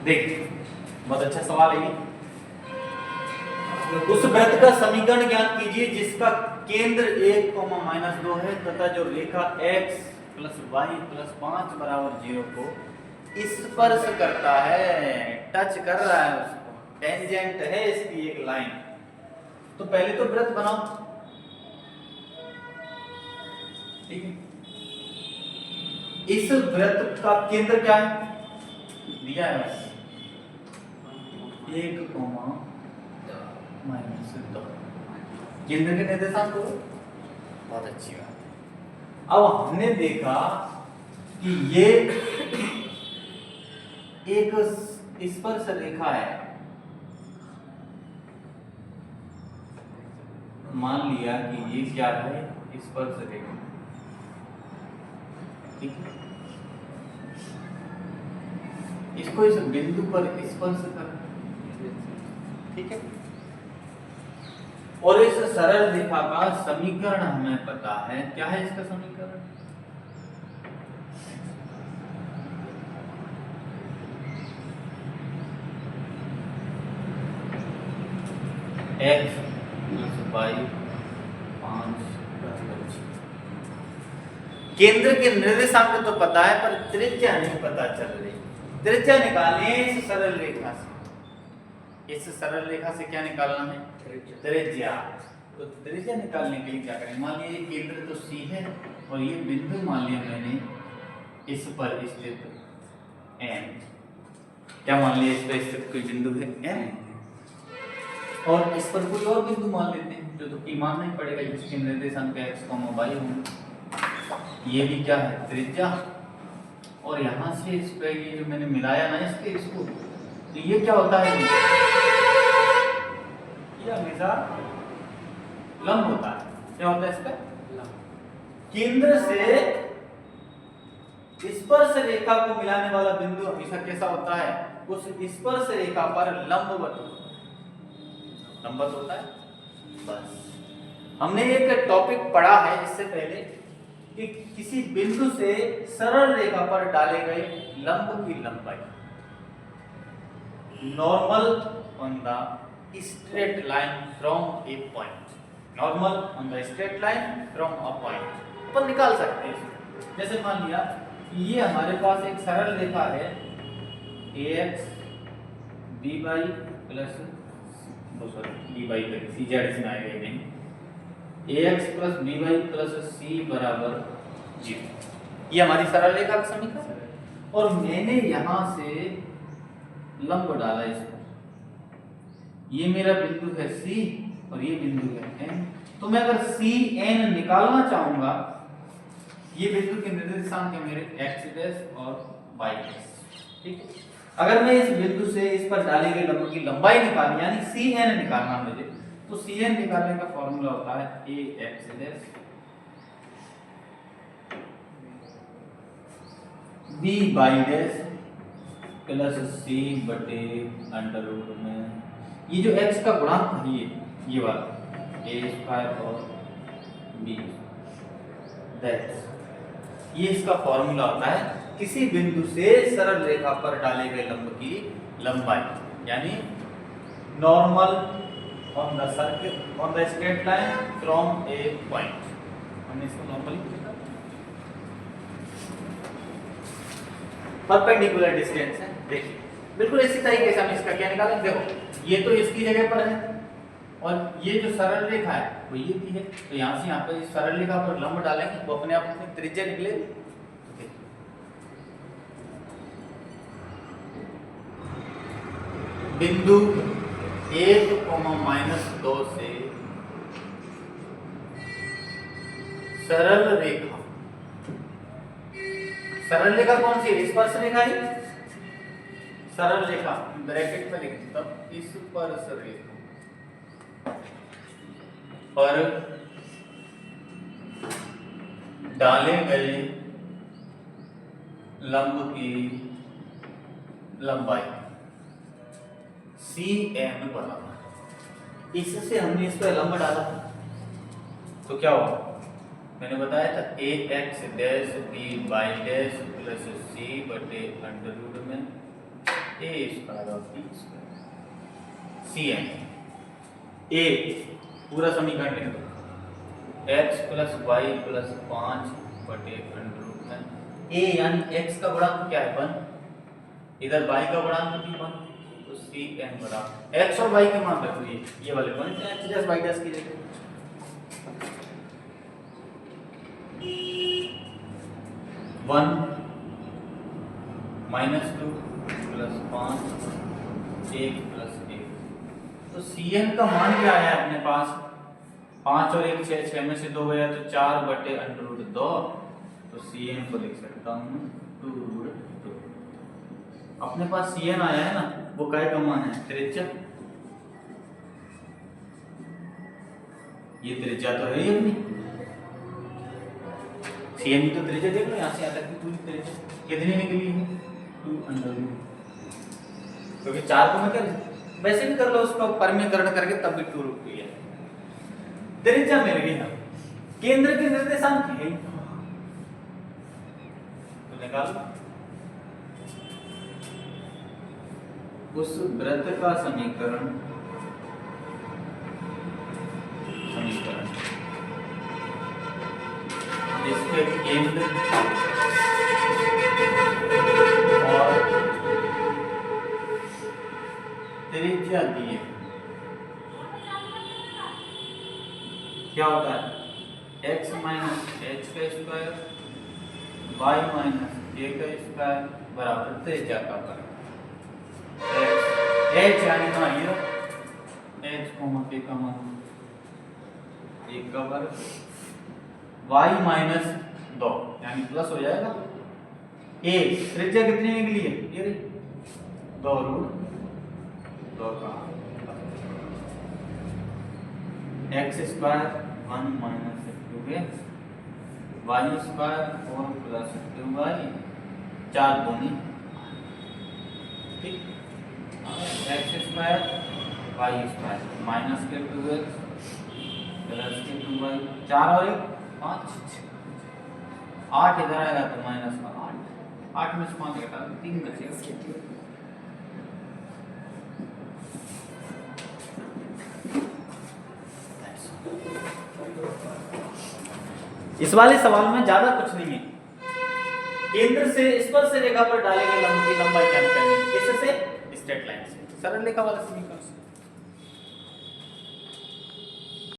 देखिए बहुत अच्छा सवाल है ये। उस वृत्त का समीकरण ज्ञात कीजिए जिसका केंद्र 1, -2 है तथा जो रेखा x + y + 5 = 0 को स्पर्श करता है, टच कर रहा है उसको, टेंजेंट है इसकी एक लाइन। तो पहले तो वृत्त बनाओ, ठीक है। इस वृत्त का केंद्र क्या है, दिया है बस 1, -2 केंद्र के निर्देशांक को। बहुत अच्छी बात है। अब हमने देखा कि ये एक स्पर्श रेखा है, मान लिया कि ये क्या है, स्पर्श रेखा, ठीक है। इसको इस बिंदु पर स्पर्श कर, ठीक है। और इस सरल रेखा का समीकरण हमें पता है, क्या है इसका समीकरण, x + y 5 + 5। केंद्र के निर्देशांक तो पता है पर त्रिज्या नहीं पता चल रही। त्रिज्या निकालनी है इस सरल रेखा से। इस सरल रेखा से क्या निकालना है, त्रिज्या। तो त्रिज्या निकालने के लिए क्या करें, मान लीजिए ये केंद्र तो C है और ये बिंदु मान लिया मैंने इस पर स्थित N, क्या मान लिया इस पर स्थित कोई बिंदु है N, और इस पर कोई और बिंदु मान लेते हैं जो तो P मानना ही पड़ेगा, जिसके निर्देशांक x, y होंगे। ये भी क्या है, त्रिज्या। और यहाँ से इस पे ये जो मैंने मिलाया ना इसको, तो ये क्या होता है, ये हमेशा लंब होता है। क्या होता है इस पे, केंद्र से स्पर्श रेखा को मिलाने वाला बिंदु हमेशा कैसा होता है, उस स्पर्श रेखा पर लंबवत होता है। बस हमने एक टॉपिक पढ़ा है इससे पहले कि किसी बिंदु से सरल रेखा पर डाले गए लंब की लंबाई, normal on the straight line from a point, normal on the straight line from a point अपन निकाल सकते हैं। जैसे मान लिया ये हमारे पास एक सरल रेखा है ax by plus dy cz इसमें आएगा नहीं, ax + by + c = 0। ये हमारी सरल रेखा का समीकरण है। और मैंने यहां से लंब डाला इसको, ये मेरा बिंदु है C और ये बिंदु है N। तो मैं अगर CN निकालना चाहूंगा, ये बिंदु के निर्देशांक है मेरे x' और y', ठीक है। अगर मैं इस बिंदु से इस पर डाली गई लंब की लंबाई निकालनी, यानी CN निकालना मुझे, तो CN निकालने का फॉर्मूला होता है ax' by' प्लस c बटे अंडररूट में ये जो x का गुणांक है, ये वाला a² और b, ये इसका फॉर्मूला होता है किसी बिंदु से सरल रेखा पर डाले गए लंब की लंबाई, यानी normal on the circle on the straight line from a point. हमने इसको नॉर्मली लिखा, परपेंडिकुलर डिस्टेंस है। देखिए बिल्कुल इसी तरीके से हम इसका क्या निकालेंगे, देखो ये तो इसकी जगह पर है और ये जो सरल रेखा है वो ये भी है, तो यहाँ से यहाँ पर इस सरल रेखा पर लंब डालेंगे वो अपने आप में त्रिज्या निकले। बिंदु 1, -2 से सरल रेखा, सरल रेखा कौन सी है, स्पर्श रेखा ही, सरल रेखा ब्रैकेट में लिख तब स्पर्श रेखा पर डाले गए लंब की लंबाई CN बराबर, इससे हमने इस पर लंब डाला तो क्या हुआ, मैंने बताया था ax' by' प्लस c बटे अंडररूट में ए स्क्वायर और बी स्क्वायर सी एन ए पूरा समीकरण लिख दो x प्लस वाई प्लस 5 बटे अंडर रूट में ए यानी x का गुणांक क्या है 1, इधर y का गुणांक भी 1, तो सी एन बराबर x और y के मान रख दिए ये वाले point x dash y dash की जगह 1 -2 प्लस 5 1 प्लस 1, तो Cn का मान क्या आया अपने पास 5 और 1 6, 6 में से 2 गया तो 4 बटे अंडर रूट 2, तो Cn को लिख सकता हूँ 2 रूट 2। अपने पास Cn आया है ना, वो काय का मान है त्रिज्या, ये त्रिज्या तो है ही अपनी Cn की तो त्रिज्या देख लो यहाँ से यहाँ तक की पूरी त्रिज्या कितनी निकली है 2 अंडर रूट, क्योंकि 4 को मैं क्या वैसे भी कर लो उसका परमीकरण करके तब भी 2 रूट है। त्रिज्या मिल गई हम, केंद्र के निर्देशांक है तो निकालो उस वृत्त का समीकरण जिसके केंद्र और त्रिज्या दिए क्या होता है x माइनस एच का स्क्वायर y माइनस ए का स्क्वायर बराबर त्रिज्या का वर्ग h यानी ना ये h के का मान 1 का वर्ग y माइनस 2 यानी प्लस हो जाएगा a त्रिज्या कितनी निकली है ये 2 रूट 2 का x square 1 minus 2x y square 4 plus 2y 4 दूनी ठीक, x square y square minus के 2x प्लस के 2y 4 और 1 5 8 इधर आएगा तो माइनस 8 में से 5 घटा 3 बचेगा। इस वाले सवाल में ज्यादा कुछ नहीं है, केंद्र से स्पर्श रेखा पर डाले गए लंब की लंबाई ज्ञात करनी है, किससे स्ट्रेट लाइन से, सरल रेखा वाला समीकरण।